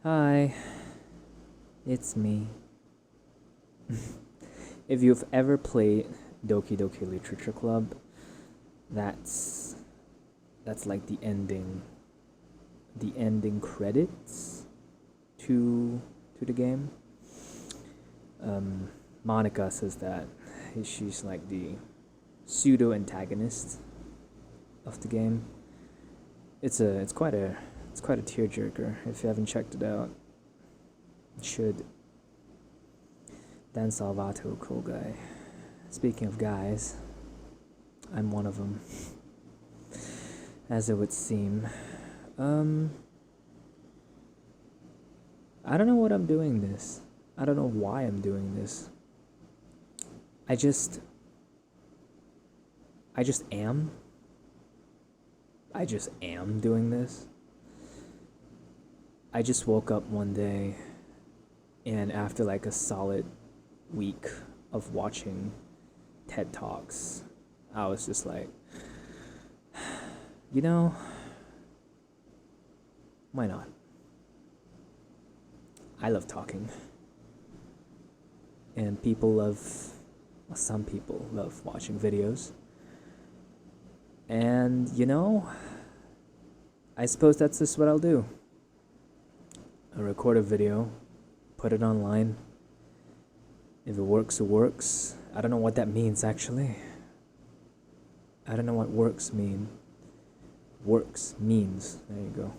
Hi, it's me. If you've ever played Doki Doki Literature Club, that's that's like the ending credits to the game. Monica says that she's like the pseudo antagonist of the game. It's quite a tearjerker. If you haven't checked it out, you should. Dan Salvato, cool guy. Speaking of guys, I'm one of them, as it would seem. I don't know what I'm doing this. I don't know why I'm doing this. I just am. I just am doing this. I just woke up one day, and after like a solid week of watching TED Talks, I was just like, you know, why not? I love talking. And some people love watching videos. And, I suppose that's just what I'll do. I'll record a video, put it online. If it works, it works. I don't know what that means, actually. I don't know what works means. There you go.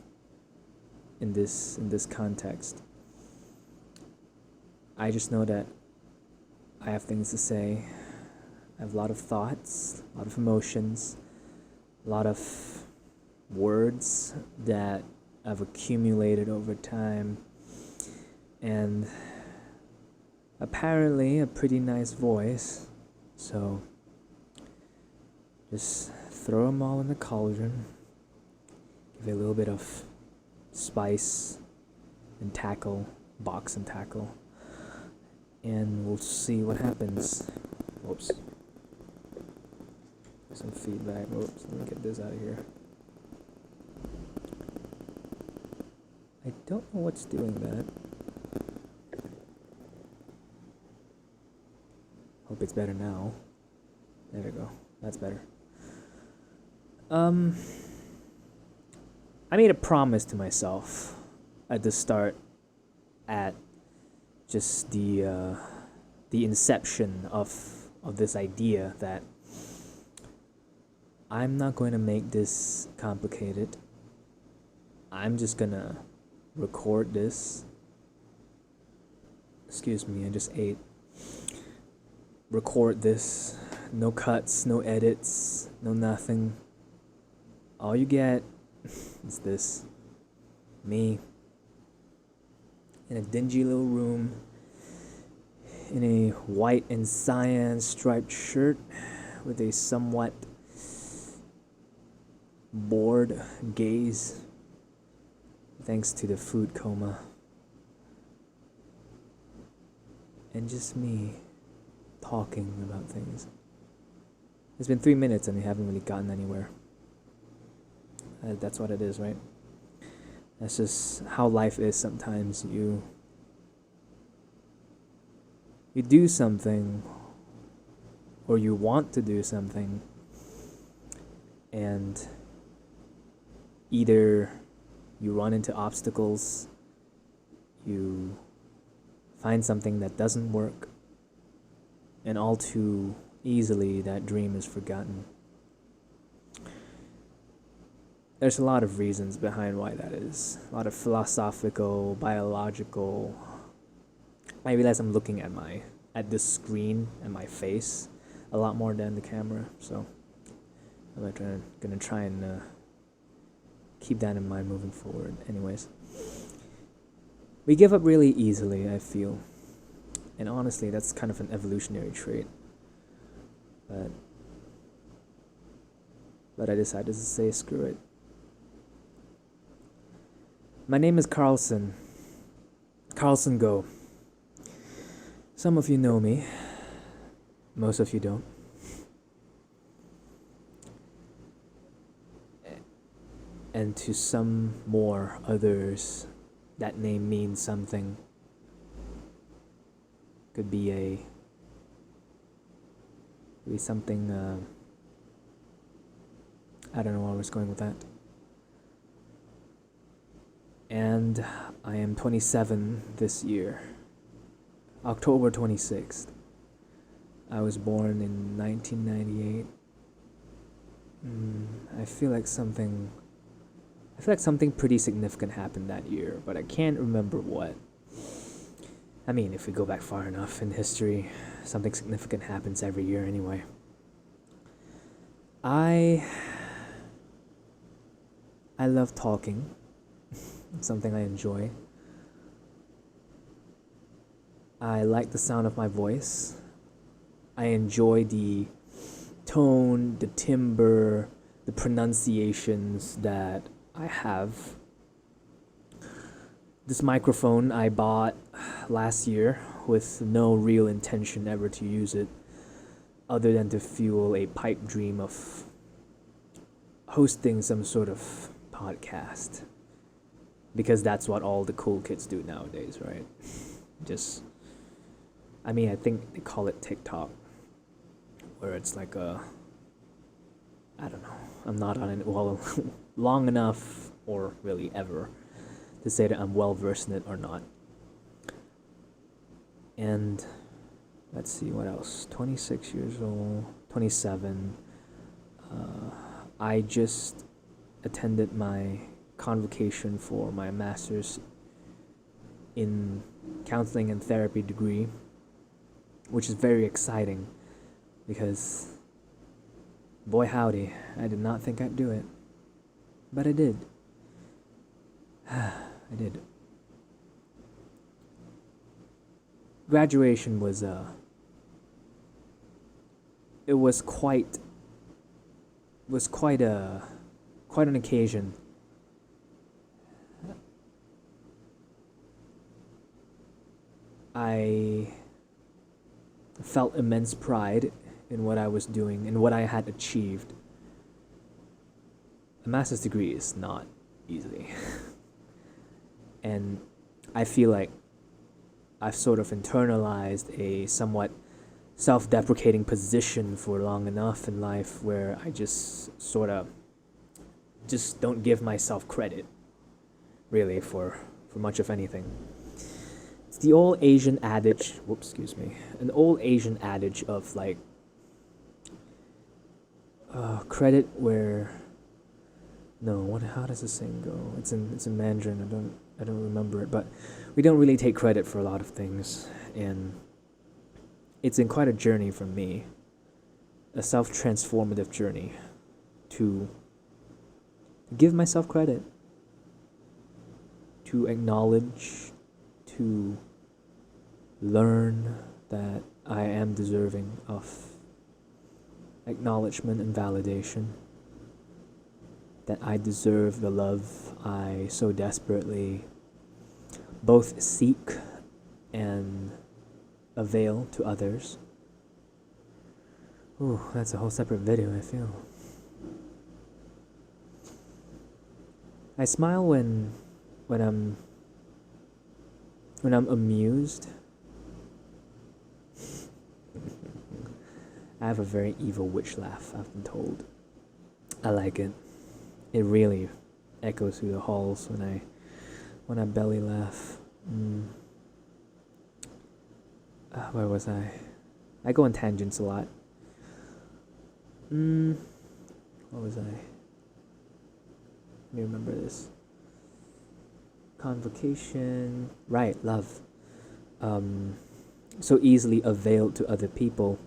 In this context. I just know that I have things to say. I have a lot of thoughts, a lot of emotions, a lot of words that I've accumulated over time, and apparently a pretty nice voice. So just throw them all in the cauldron, give it a little bit of spice and box and tackle, and we'll see what happens. Whoops. Some feedback. Whoops, let me get this out of here. I don't know what's doing that. Hope it's better now. There we go. That's better. I made a promise to myself at the start, at just the inception of this idea, that I'm not going to make this complicated. I'm just gonna record this. Excuse me, I just ate. Record this. No cuts, no edits, no nothing. All you get is this. Me. In a dingy little room. In a white and cyan striped shirt. With a somewhat bored gaze. Thanks to the food coma. And just me talking about things. It's been 3 minutes and we haven't really gotten anywhere. That's what it is, right? That's just how life is sometimes. You do something, or you want to do something, and either you run into obstacles, you find something that doesn't work, and all too easily that dream is forgotten. There's a lot of reasons behind why that is. A lot of philosophical, biological. I realize I'm looking at this screen and my face a lot more than the camera, so I'm gonna try and keep that in mind moving forward. Anyways, we give up really easily, I feel, and honestly, that's kind of an evolutionary trait. But I decided to say screw it. My name is Carlson. Carlson Go. Some of you know me. Most of you don't. And to some more others, that name means something. Could be something. I don't know where I was going with that. And I am 27 this year, October 26th. I was born in 1998. I feel like something pretty significant happened that year, but I can't remember what. I mean, if we go back far enough in history, something significant happens every year anyway. I love talking. It's something I enjoy. I like the sound of my voice. I enjoy the tone, the timbre, the pronunciations that I have. This microphone I bought last year with no real intention ever to use it, other than to fuel a pipe dream of hosting some sort of podcast. Because that's what all the cool kids do nowadays, right? I think they call it TikTok, where it's like I don't know. I'm not on it long enough, or really ever, to say that I'm well versed in it or not. And let's see what else. 26 years old, 27. I just attended my convocation for my master's in counseling and therapy degree, which is very exciting because, boy howdy, I did not think I'd do it, but I did. I did. Graduation was it was quite an occasion. I felt immense pride in what I was doing and what I had achieved. A master's degree is not easy. And I feel like I've sort of internalized a somewhat self-deprecating position for long enough in life where I just don't give myself credit, really, for much of anything. It's the old Asian adage, an old Asian adage of like, credit where, how does this saying go? It's in Mandarin, I don't remember it, but we don't really take credit for a lot of things, and it's in quite a journey for me, a self-transformative journey, to give myself credit, to acknowledge, to learn that I am deserving of acknowledgement and validation, that I deserve the love I so desperately both seek and avail to others. Ooh, that's a whole separate video, I feel. I smile when I'm amused. I have a very evil witch laugh, I've been told. I like it. It really echoes through the halls when I belly laugh. Where was I? I go on tangents a lot. What was I? Let me remember this. Convocation. Right, love. So easily availed to other people.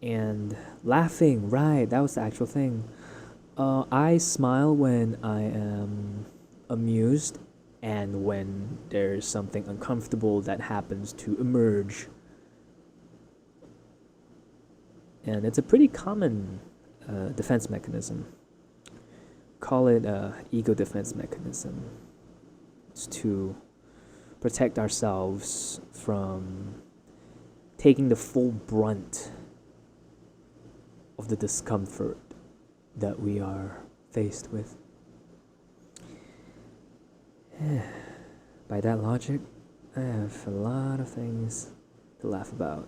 And laughing, right, that was the actual thing. I smile when I am amused and when there's something uncomfortable that happens to emerge. And it's a pretty common defense mechanism. Call it ego defense mechanism. It's to protect ourselves from taking the full brunt of the discomfort that we are faced with. By that logic, I have a lot of things to laugh about.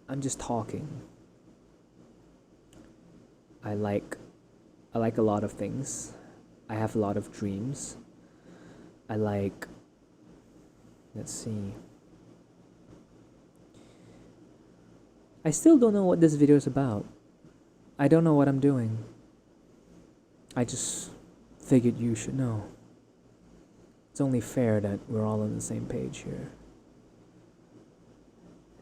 I'm just talking. I like a lot of things. I have a lot of dreams. Let's see. I still don't know what this video is about. I don't know what I'm doing. I just figured you should know. It's only fair that we're all on the same page here.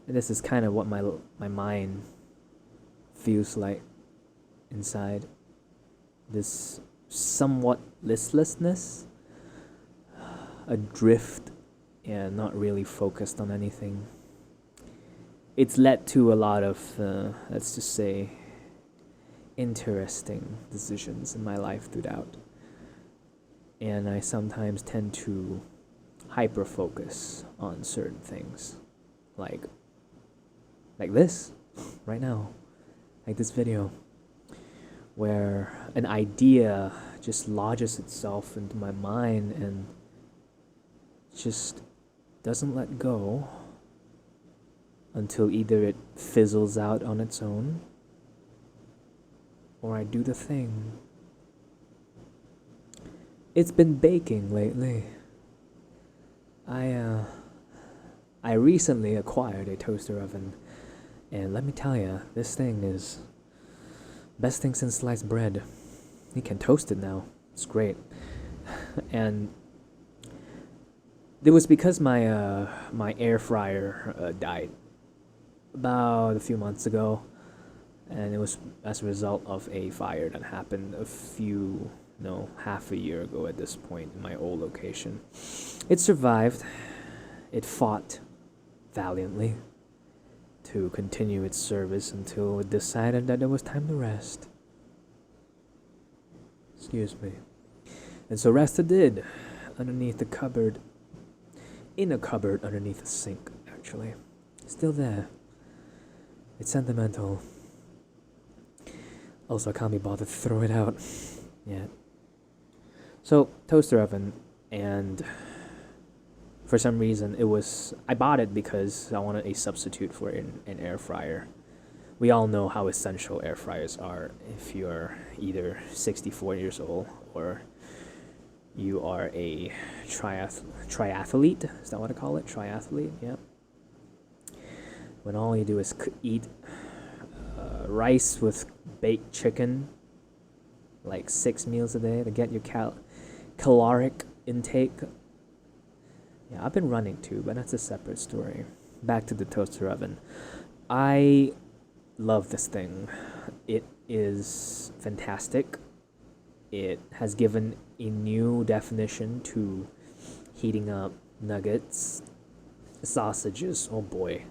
And this is kind of what my mind feels like inside. This somewhat listlessness, adrift, and not really focused on anything. It's led to a lot of, let's just say, interesting decisions in my life throughout. And I sometimes tend to hyper-focus on certain things. Like this, right now. Like this video. Where an idea just lodges itself into my mind and just doesn't let go until either it fizzles out on its own or I do the thing. It's been baking lately. I recently acquired a toaster oven, and let me tell you, this thing is best thing since sliced bread. You can toast it now. It's great. And it was because my my air fryer died about a few months ago, and it was as a result of a fire that happened half a year ago at this point in my old location. It survived. It fought valiantly to continue its service until it decided that it was time to rest. Excuse me. And so rest it did, underneath the cupboard. In a cupboard underneath the sink, actually. It's still there. It's sentimental. Also, I can't be bothered to throw it out yet. So, toaster oven, and for some reason I bought it because I wanted a substitute for an air fryer. We all know how essential air fryers are if you're either 64 years old or you are a triathlete. Is that what I call it? Triathlete, yeah. When all you do is eat rice with baked chicken, like 6 meals a day to get your caloric intake. Yeah, I've been running too, but that's a separate story. Back to the toaster oven. I love this thing. It is fantastic. It has given a new definition to heating up nuggets, sausages. Oh boy.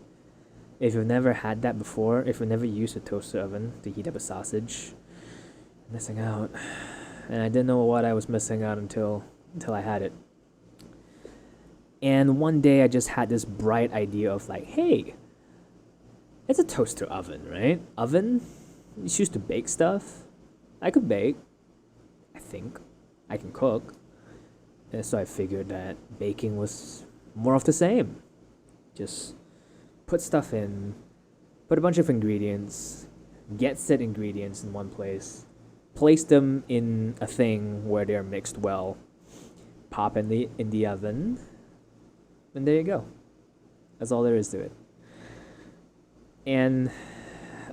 If you've never had that before, if you've never used a toaster oven to heat up a sausage, you're missing out. And I didn't know what I was missing out until I had it. And one day I just had this bright idea of like, hey, it's a toaster oven, right? Oven? It's used to bake stuff. I could bake. I think. I can cook. And so I figured that baking was more of the same. Just put stuff in, put a bunch of ingredients, get said ingredients in one place, place them in a thing where they're mixed well, pop in the oven, and there you go. That's all there is to it. And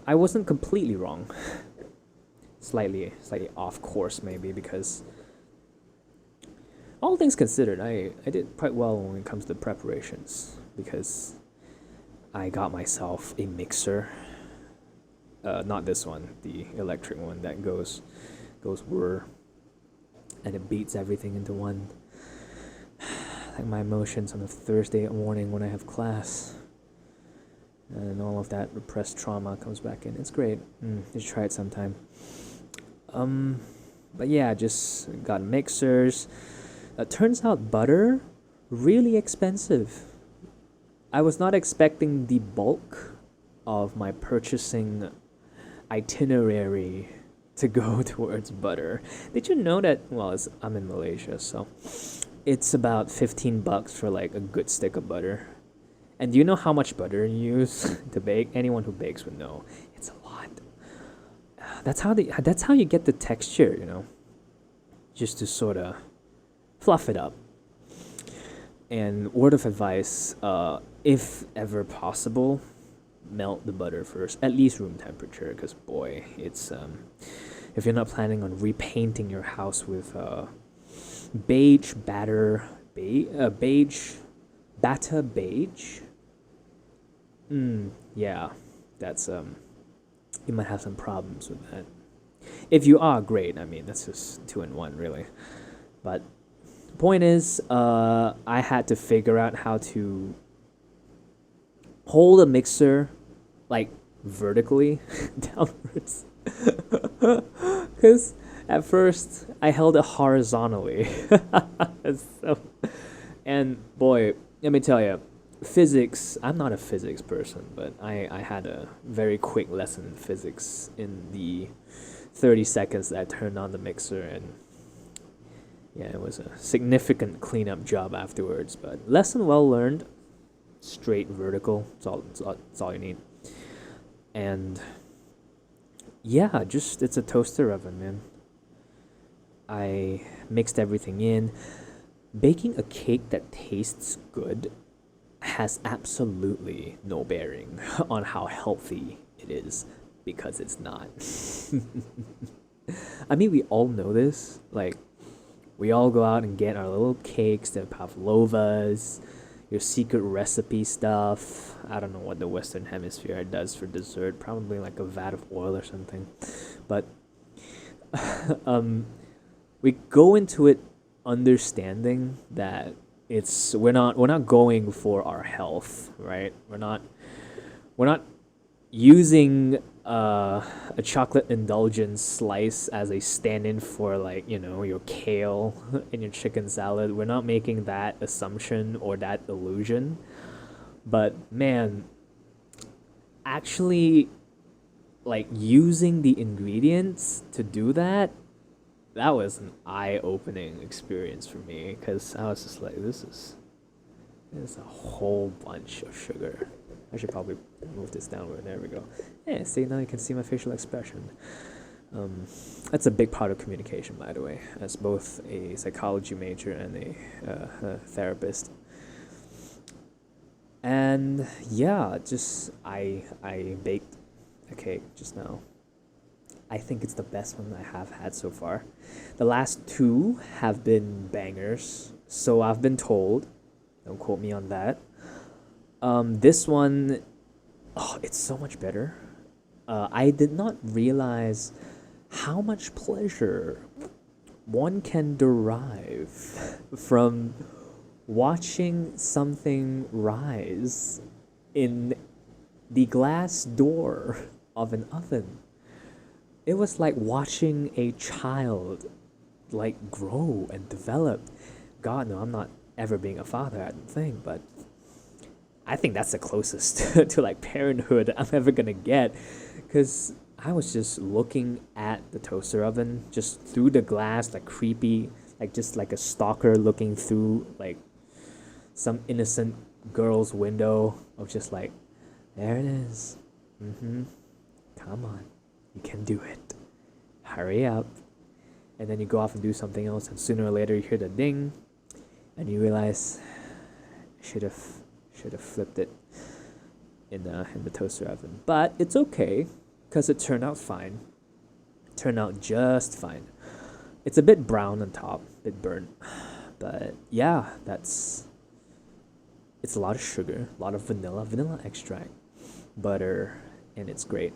I wasn't completely wrong. slightly off course maybe, because all things considered, I did quite well when it comes to preparations, because I got myself a mixer. Not this one, the electric one that goes whir, and it beats everything into one. Like my emotions on a Thursday morning when I have class, and all of that repressed trauma comes back in. It's great. You should try it sometime. But yeah, just got mixers. Turns out butter really expensive. I was not expecting the bulk of my purchasing itinerary to go towards butter. Did you know that? Well, I'm in Malaysia, so it's about $15 for like a good stick of butter. And do you know how much butter you use to bake? Anyone who bakes would know. It's a lot. That's how you get the texture, just to sort of fluff it up. And word of advice, if ever possible, melt the butter first, at least room temperature, because boy, it's if you're not planning on repainting your house with beige batter, beige batter beige. Yeah, that's you might have some problems with that. If you are, great. I mean, that's just 2-in-1, really. But the point is, I had to figure out how to hold a mixer like vertically downwards. Because at first I held it horizontally. So, and boy, let me tell you, physics, I'm not a physics person, but I had a very quick lesson in physics in the 30 seconds that I turned on the mixer, and yeah, it was a significant cleanup job afterwards, but lesson well learned. Straight vertical, it's all you need. And yeah, just it's a toaster oven, man. I mixed everything in. Baking a cake that tastes good has absolutely no bearing on how healthy it is, because it's not. I mean, we all know this. Like, we all go out and get our little cakes, the pavlovas, your secret recipe stuff. I don't know what the Western Hemisphere does for dessert. Probably like a vat of oil or something. But we go into it understanding that we're not going for our health, right? We're not using a chocolate indulgence slice as a stand-in for, like, your kale and your chicken salad. We're not making that assumption or that illusion. But man, actually, like, using the ingredients to do that was an eye-opening experience for me, because I was just like, this is a whole bunch of sugar. I should probably move this downward. There we go. Yeah, see, now you can see my facial expression. That's a big part of communication, by the way, as both a psychology major and a therapist. And yeah, just I baked a cake just now. I think it's the best one I have had so far. The last two have been bangers, so I've been told. Don't quote me on that. This one, it's so much better. I did not realize how much pleasure one can derive from watching something rise in the glass door of an oven. It was like watching a child, like, grow and develop. God, no, I'm not ever being a father, I don't think, but I think that's the closest to like parenthood I'm ever gonna get, because I was just looking at the toaster oven just through the glass, like creepy, like just like a stalker looking through like some innocent girl's window of just like, there it is. Come on, you can do it. Hurry up. And then you go off and do something else, and sooner or later you hear the ding, and you realize should have flipped it in the toaster oven. But it's okay, because it turned out fine. It turned out just fine. It's a bit brown on top, a bit burnt. But yeah, it's a lot of sugar, a lot of vanilla extract, butter, and it's great.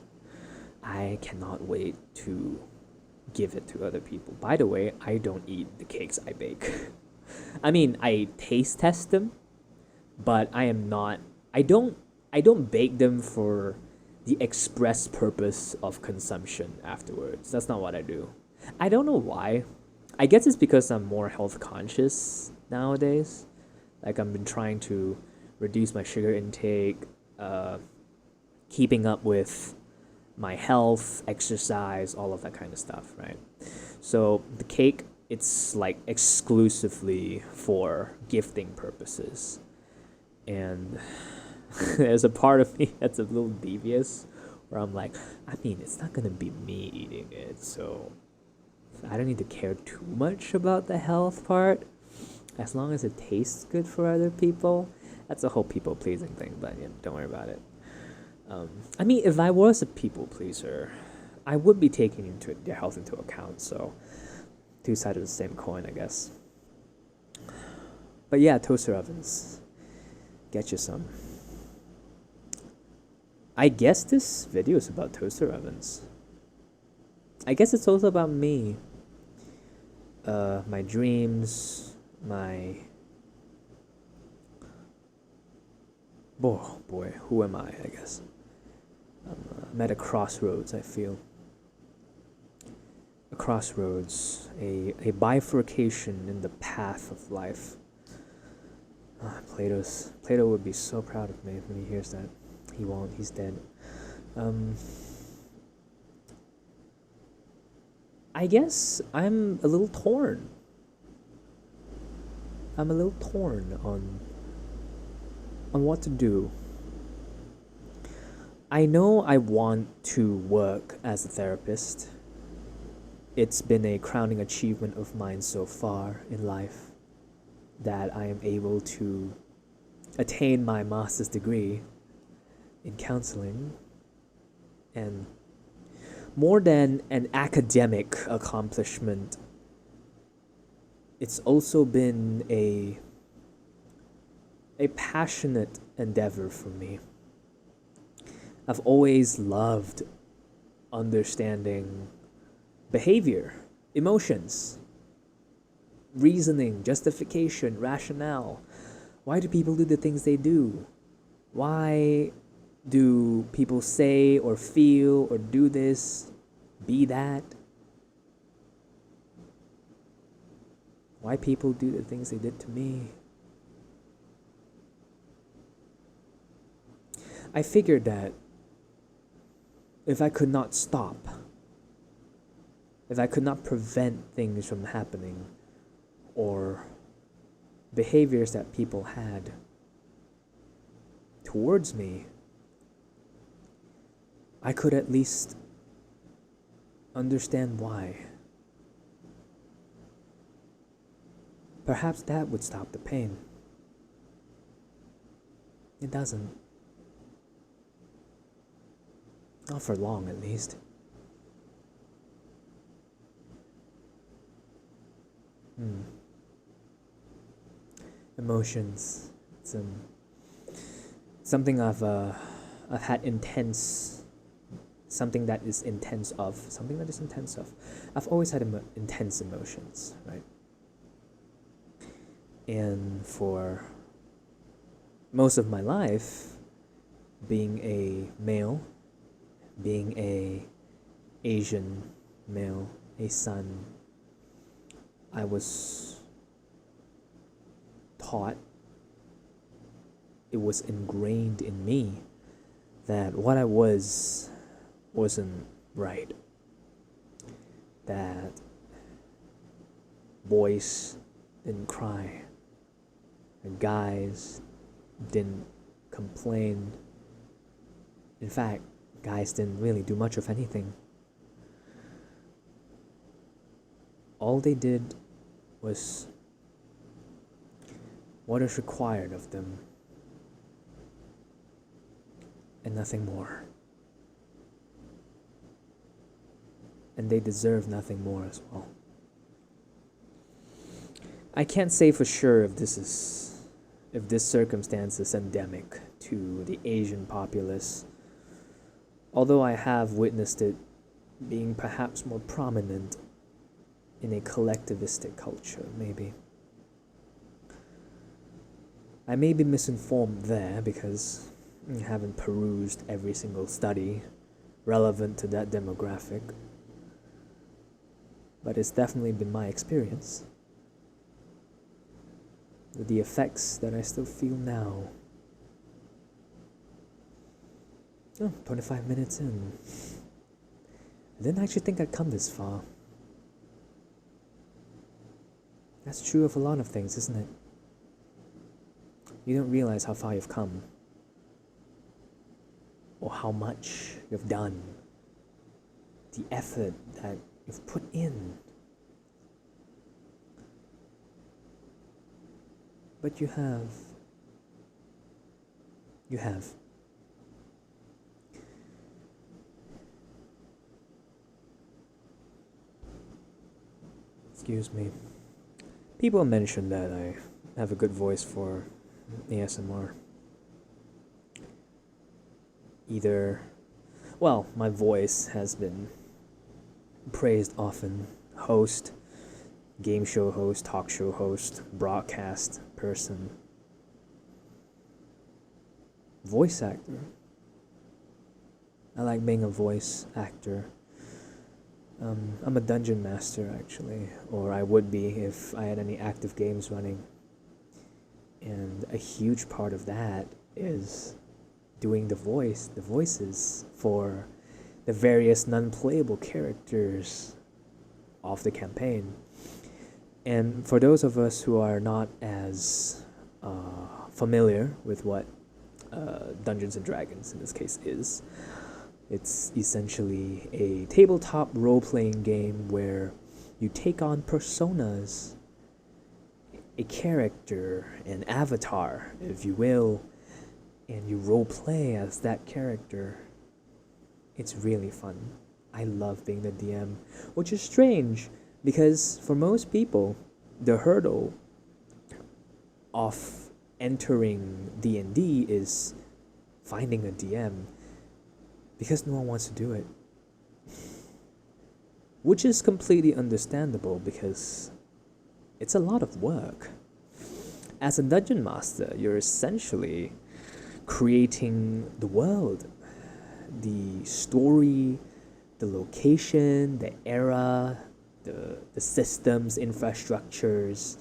I cannot wait to give it to other people. By the way, I don't eat the cakes I bake. I mean, I taste test them, but I don't bake them for the express purpose of consumption afterwards. That's not what I do. I don't know why. I guess it's because I'm more health conscious nowadays. Like, I've been trying to reduce my sugar intake, keeping up with my health, exercise, all of that kind of stuff, right? So the cake, it's like exclusively for gifting purposes. And there's a part of me that's a little devious where I'm like, I mean, it's not gonna be me eating it, so I don't need to care too much about the health part. As long as it tastes good for other people. That's a whole people pleasing thing, but yeah, don't worry about it. I mean, if I was a people pleaser, I would be taking into their health into account. So, two sides of the same coin, I guess. But yeah, toaster ovens, get you some. I guess this video is about toaster ovens. I guess it's also about me. My dreams, my... Oh boy, who am I guess. I'm at a crossroads, I feel. A crossroads, a bifurcation in the path of life. Plato would be so proud of me when he hears that. He won't, he's dead. I guess I'm a little torn. I'm a little torn on what to do. I know I want to work as a therapist. It's been a crowning achievement of mine so far in life that I am able to attain my master's degree in counseling. And more than an academic accomplishment, it's also been a passionate endeavor for me. I've always loved understanding behavior, emotions, reasoning, justification, rationale. Why do people do the things they do? Why do people say or feel or do this, be that? Why people do the things they did to me? I figured that if I could not stop, if I could not prevent things from happening or behaviors that people had towards me, I could at least understand why. Perhaps that would stop the pain. It doesn't. Not for long, at least. Emotions. It's something I've had intense. Something that is intense of. Something that is intense of. I've always had intense emotions, right? And for most of my life, being a male, being a Asian male, a son, I was taught, it was ingrained in me that what I wasn't right. That boys didn't cry, and guys didn't complain. In fact, guys didn't really do much of anything. All they did was what is required of them, and nothing more. And they deserve nothing more as well. I can't say for sure if this circumstance is endemic to the Asian populace, although I have witnessed it being perhaps more prominent in a collectivistic culture, maybe. I may be misinformed there because I haven't perused every single study relevant to that demographic, but it's definitely been my experience, with the effects that I still feel now Oh, 25 minutes in. I didn't actually think I'd come this far. That's true of a lot of things, isn't it? You don't realize how far you've come, or how much you've done, the effort that you've put in. But you have. You have. Excuse me. People mention that I have a good voice for ASMR. Well, my voice has been praised often. Host, game show host, talk show host, broadcast person, voice actor. I like being a voice actor. I'm a dungeon master, actually, or I would be if I had any active games running. And a huge part of that is doing the voices for the various non-playable characters of the campaign. And for those of us who are not as familiar with what Dungeons and Dragons in this case is, it's essentially a tabletop role-playing game where you take on personas, a character, an avatar, if you will, and you role-play as that character. It's really fun. I love being the DM, which is strange because for most people, the hurdle of entering D&D is finding a DM because no one wants to do it. Which is completely understandable because it's a lot of work. As a dungeon master, you're essentially creating the world, the story, the location, the era, the systems, infrastructures,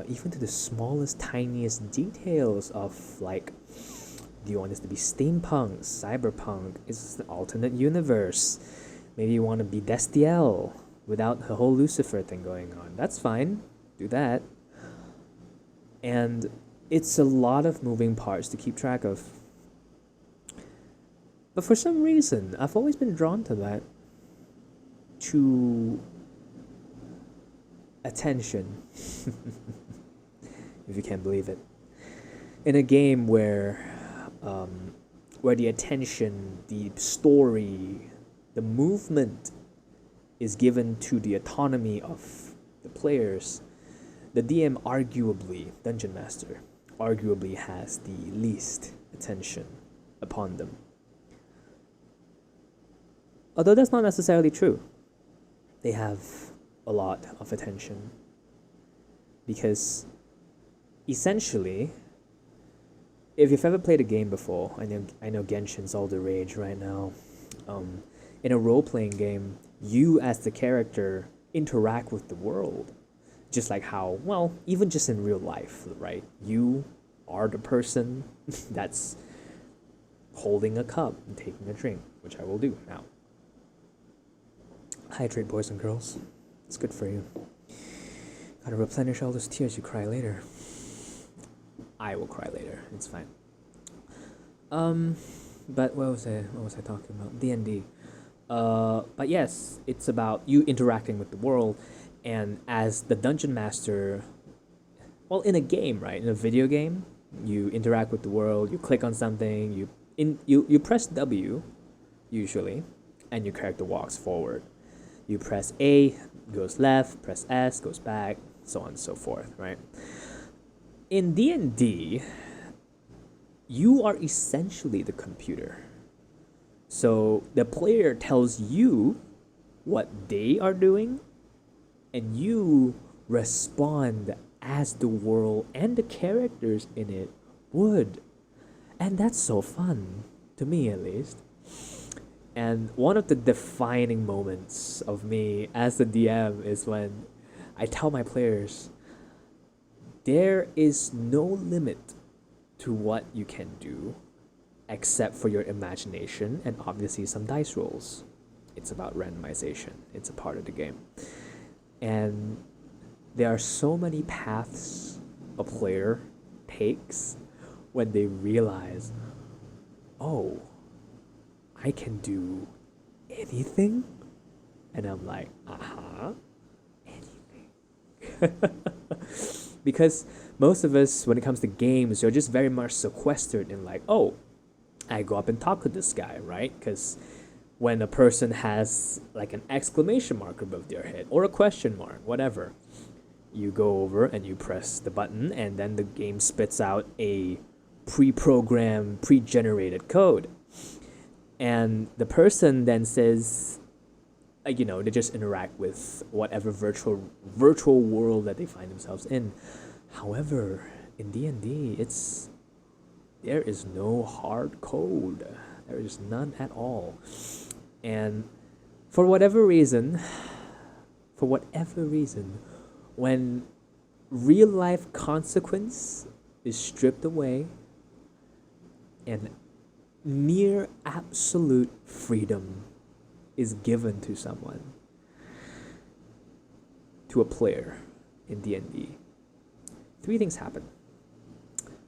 even to the smallest, tiniest details of, like, do you want this to be steampunk, cyberpunk? Is this an alternate universe? Maybe you want to be Destiel without the whole Lucifer thing going on. That's fine. Do that. And it's a lot of moving parts to keep track of. But for some reason, I've always been drawn to that. To attention. If you can't believe it. In a game where the attention, the story, the movement is given to the autonomy of the players, the DM arguably, Dungeon Master, arguably has the least attention upon them. Although that's not necessarily true. They have a lot of attention. Because essentially, if you've ever played a game before, I know Genshin's all the rage right now. In a role-playing game, you as the character interact with the world. Just like how, well, even just in real life, right? You are the person that's holding a cup and taking a drink, which I will do now. Hydrate, boys and girls. It's good for you. Gotta replenish all those tears you cry later. I will cry later. It's fine. But what was I talking about? D&D. But yes, it's about you interacting with the world, and as the dungeon master, well, in a game, right? In a video game, you interact with the world. You click on something. You press W, usually, and your character walks forward. You press A, goes left. Press S, goes back. So on and so forth, right? In D&D, you are essentially the computer. So the player tells you what they are doing, and you respond as the world and the characters in it would. And that's so fun, to me at least. And one of the defining moments of me as the DM is when I tell my players, there is no limit to what you can do. except for your imagination and obviously some dice rolls. It's about randomization. It's a part of the game. And there are so many paths a player takes when they realize, oh, I can do anything? And I'm like, anything. Because most of us, when it comes to games, you're just very much sequestered in like, oh, I go up and talk to this guy, right? Because when a person has like an exclamation mark above their head or a question mark, whatever, you go over and you press the button and then the game spits out a pre-programmed, pre-generated code. And the person then says, they just interact with whatever virtual world that they find themselves in. However, in D&D, there is no hard code. There is none at all. And for whatever reason, when real life consequence is stripped away and near absolute freedom is given to someone, to a player in D&D, 3 things happen.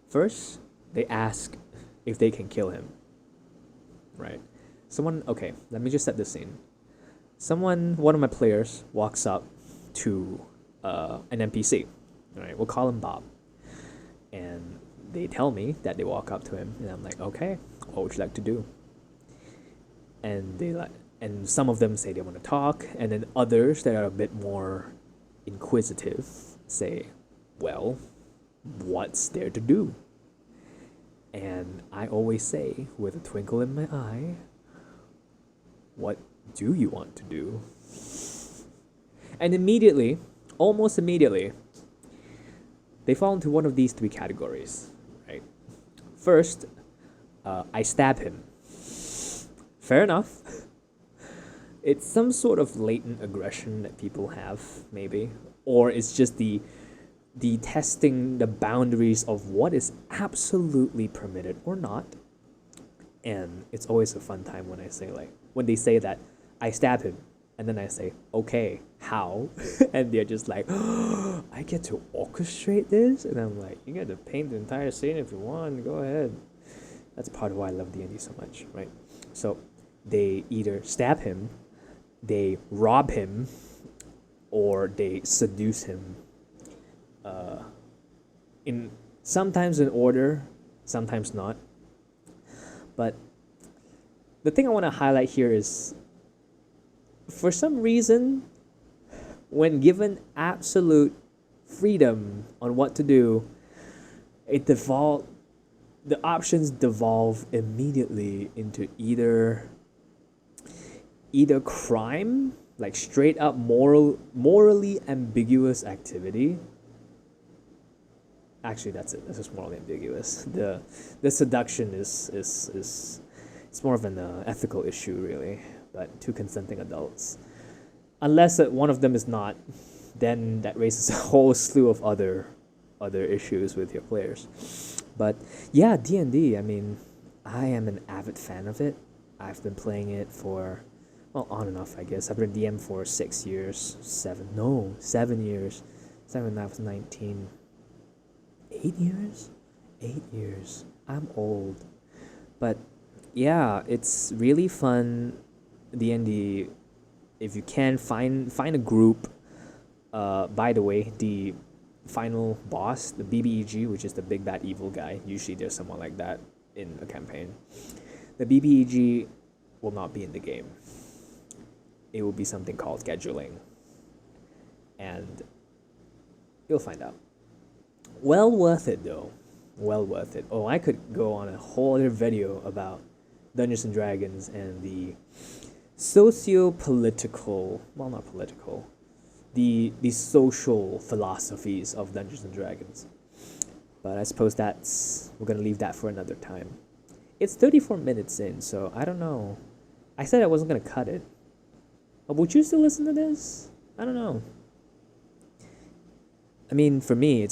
First, they ask if they can kill him, right? Okay, let me just set the scene. One of my players walks up to an NPC, all right, we'll call him Bob, and they tell me that they walk up to him, and I'm like, okay, what would you like to do? And some of them say they want to talk, and then others that are a bit more inquisitive say, well, what's there to do? And I always say, with a twinkle in my eye, what do you want to do? And almost immediately, they fall into one of these 3 categories, right? First, I stab him. Fair enough. It's some sort of latent aggression that people have, maybe. Or it's just the testing the boundaries of what is absolutely permitted or not. And it's always a fun time when they say that, I stab him. And then I say, okay, how? And they're just like, oh, I get to orchestrate this? And I'm like, you get to paint the entire scene if you want, go ahead. That's part of why I love D&D so much, right? So they either stab him, they rob him, or they seduce him. Sometimes in order, sometimes not. But the thing I want to highlight here is, for some reason, when given absolute freedom on what to do, the options devolve immediately into either crime, like straight up morally ambiguous activity. Actually, that's it. This is morally ambiguous. The seduction is it's more of an ethical issue, really. But 2 consenting adults, unless one of them is not, then that raises a whole slew of other issues with your players. But yeah, D&D. I mean, I am an avid fan of it. I've been playing it for, well, on and off, I guess. I've been DM for 7 years. 7 years. 7, I was 19. 8 years? 8 years. I'm old. But yeah, it's really fun. D&D, if you can find a group. By the way, the final boss, the BBEG, which is the big bad evil guy, usually there's someone like that in a campaign. The BBEG will not be in the game. It will be something called scheduling, and you'll find out. Well worth it though. Well worth it. Oh, I could go on a whole other video about Dungeons and Dragons and the socio-political, well, not political, the social philosophies of Dungeons and Dragons. But I suppose we're gonna leave that for another time. It's 34 minutes in, so I don't know. I said I wasn't gonna cut it. But would you still listen to this? I don't know. I mean, for me,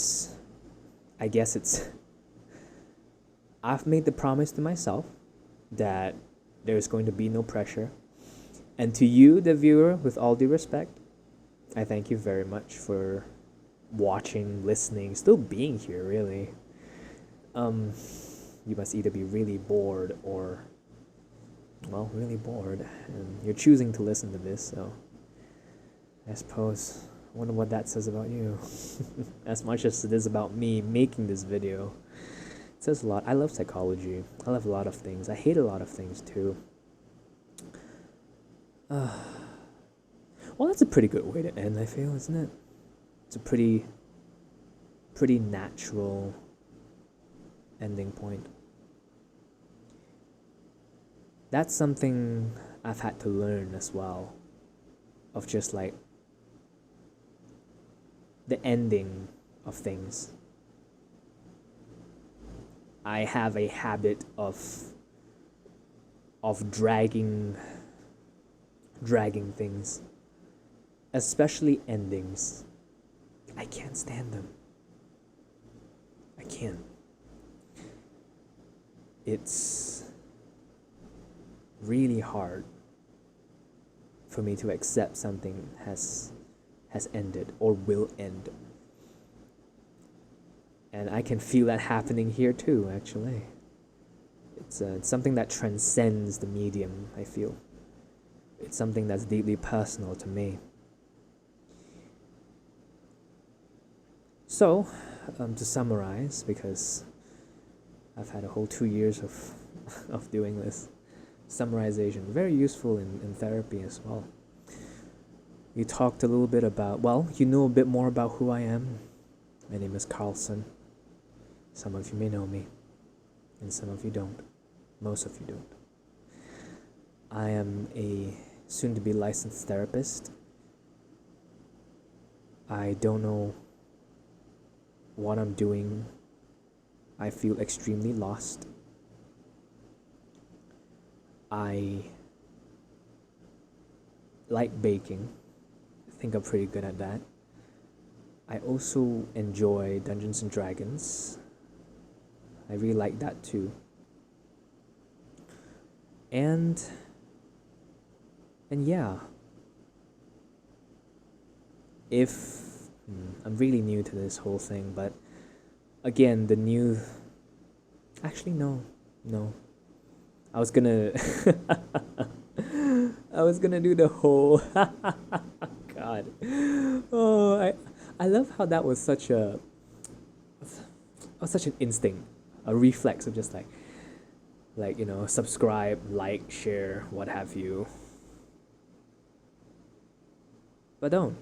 I've made the promise to myself that there's going to be no pressure. And to you, the viewer, with all due respect, I thank you very much for watching, listening, still being here, really. You must either be really bored or, well, really bored, and you're choosing to listen to this, so I suppose I wonder what that says about you. As much as it is about me making this video, it says a lot. I love psychology. I love a lot of things. I hate a lot of things too. Well, that's a pretty good way to end, I feel, isn't it? It's a pretty natural ending point. That's something I've had to learn as well, of just like the ending of things. I have a habit of dragging things, especially endings. I can't stand them. I can't. It's really hard for me to accept something has ended or will end. And I can feel that happening here too, actually. It's something that transcends the medium, I feel. It's something that's deeply personal to me. So, to summarize, because I've had a whole 2 years of doing this, summarization, very useful in therapy as well. You talked a little bit about, well, you know a bit more about who I am. My name is Carlson. Some of you may know me, and some of you don't. Most of you don't. I am a soon-to-be licensed therapist. I don't know what I'm doing. I feel extremely lost. I like baking. I think I'm pretty good at that. I also enjoy Dungeons and Dragons. I really like that too. And yeah, if I'm really new to this whole thing, but again, actually no. I was gonna do the whole God. Oh, I love how that was such an instinct, a reflex of just like subscribe, like, share, what have you. But don't.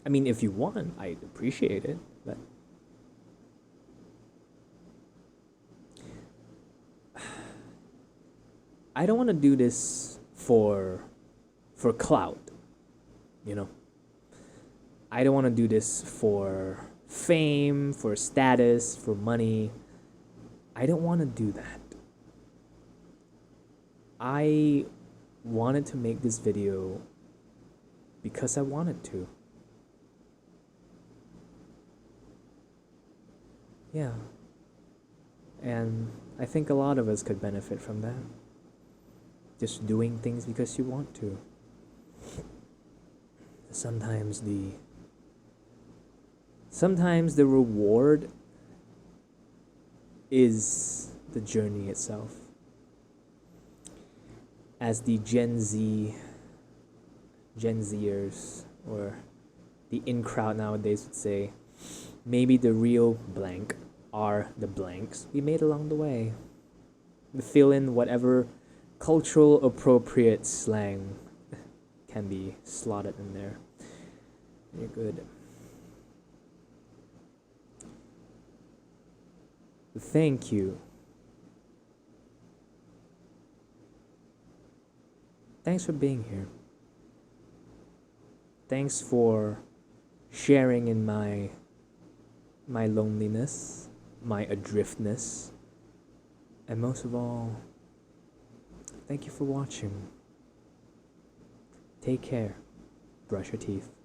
I mean, if you want, I'd appreciate it, but I don't want to do this for clout, I don't want to do this for fame, for status, for money. I don't want to do that. I wanted to make this video because I wanted to. Yeah. And I think a lot of us could benefit from that. Just doing things because you want to. Sometimes the reward is the journey itself. As the Gen Zers, or the in crowd nowadays would say, maybe the real blank are the blanks we made along the way. We fill in whatever cultural appropriate slang can be slotted in there. You're good. Thank you. Thanks for being here. Thanks for sharing in my loneliness, my adriftness, and most of all, thank you for watching. Take care. Brush your teeth.